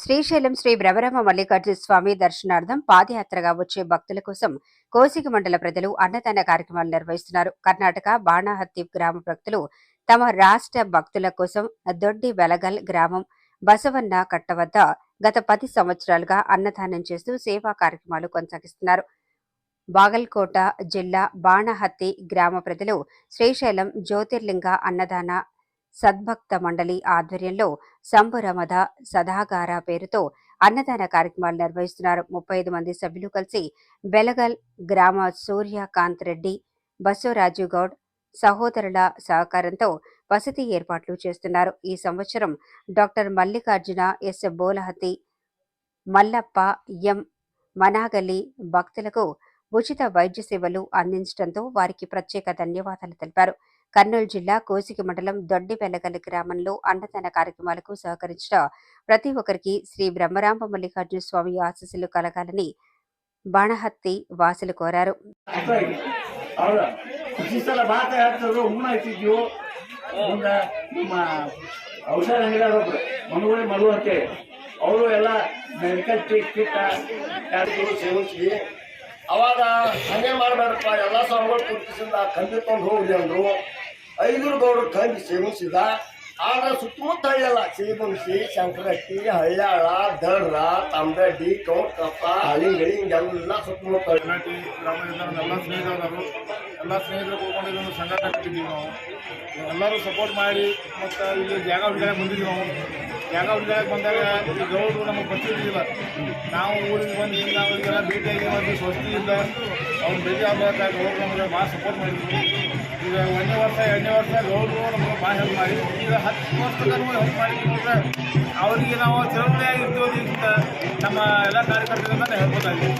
శ్రీశైలం శ్రీ భ్రమరామ మల్లికార్జున స్వామి దర్శనార్థం పాదయాత్రగా వచ్చే భక్తుల కోసం కోసిగి మండల ప్రజలు అన్నదాన కార్యక్రమాలు నిర్వహిస్తున్నారు. కర్ణాటక బాణాహత్తి గ్రామ భక్తులు తమ రాష్ట్ర భక్తుల కోసం దొడ్డి వెలగల్ గ్రామం బసవన్న కట్ట వద్ద గత 10 సంవత్సరాలుగా అన్నదానం చేస్తూ సేవా కార్యక్రమాలు కొనసాగిస్తున్నారు. బాగల్కోట జిల్లా బాణహత్తి గ్రామ ప్రజలు శ్రీశైలం జ్యోతిర్లింగ అన్నదాన సద్భక్త మండలి ఆధ్వర్యంలో సంబురమద సదాగార పేరుతో అన్నదాన కార్యక్రమాలు నిర్వహిస్తున్నారు. 35 మంది సభ్యులు కలిసి బెలగల్ గ్రామ సూర్యకాంత్ రెడ్డి, బసవరాజు గౌడ్ సహోదరుల సహకారంతో వసతి ఏర్పాట్లు చేస్తున్నారు. ఈ సంవత్సరం డాక్టర్ మల్లికార్జున ఎస్ బోలహతి, మల్లప్ప ఎం మనాగలి భక్తులకు ఉచిత వైద్య సేవలు అందించడంతో వారికి ప్రత్యేక ధన్యవాదాలు తెలిపారు. కర్నూలు జిల్లా కోసిగి మండలం దొడ్డి వెలగల్ గ్రామంలో అన్నదాన కార్యక్రమాలకు సహకరించిన ప్రతి ఒక్కరికి శ్రీ బ్రహ్మరామ మల్లికార్జున స్వామి ఆశీస్సులు కలగాలని బాణహత్తి వాసులు కోరారు. ಅವಾಗ ಹಂಗೆ ಮಾಡಬೇಡಪ್ಪ, ಎಲ್ಲ ಸಾವುಗಳು ಕೊಟ್ಟಿಸಿದ ಕಂಬಿ ತೊಗೊಂಡು ಹೋಗ್ಲಿ ಅಂದರು. 5 ಗೌಡರು ಕಂಬಿ ಸೇವಿಸಿದ. ಆಗ ಸುತ್ತಮುತ್ತ ಹಳ್ಳಿಯಲ್ಲ ಸಿರಿಬಂಶಿ, ಶಂಕರಟ್ಟಿ, ಹಳ್ಯಾಳ, ದಡ್ರ, ತಾಂಬೆಡ್ಡಿ, ಕೌಕಪ್ಪ, ಹಳಿಂಗಳಿ ಹಿಂಗೆಲ್ಲ ಸುತ್ತಮುತ್ತ ಗ್ರಾಮದಿಂದ ಎಲ್ಲ ಸ್ನೇಹಿತರು ಕೂತ್ಕೊಂಡು ಇದೊಂದು ಸಂಘಟನೆ ಕಟ್ಟಿದ್ದೀವಿ ನಾವು. ಎಲ್ಲರೂ ಸಪೋರ್ಟ್ ಮಾಡಿ ಮತ್ತು ಇಲ್ಲಿ ಜಾಗ ಹುಡುಗಾಗ ಬಂದಿದ್ದೀವಿ ನಾವು. ಜಾಗ ಹುಡುಗಾಗ ಬಂದಾಗ ಈ ಗೌಡರು ನಮಗೆ ಬರ್ತಿದ್ದಿಲ್ಲ. ನಾವು ಊರಿಗೆ ಬಂದು ಅವರಿಗೆಲ್ಲ ಭೇಟಿಯಾಗಿ ಒಂದು ಸ್ವಸ್ತಿಯಿಂದ ಅವ್ರು ಭೇಟಿ ಆಗಬೇಕಾಗ ಗೌಡರು ನಮಗೆ ಭಾಳ ಸಪೋರ್ಟ್ ಮಾಡಿದ್ರು. ಈಗ 1ನೇ ವರ್ಷ 2ನೇ ವರ್ಷ ಗೌಡರು ನಮಗೆ ಭಾಳ ಹೆಲ್ಪ್ ಮಾಡಿ ಈಗ 10 ವರ್ಷದಲ್ಲೂ ಹೆಲ್ಪ್ ಮಾಡಿ ನೋಡ್ರೆ ಅವರಿಗೆ ನಾವು ಚಿರಋಣಿಯಾಗಿರ್ತೀವಿ. ನಮ್ಮ ಎಲ್ಲ ಕಾರ್ಯಕರ್ತರಿಂದ ಹೇಳ್ಬೋದಾಗಿದೆ.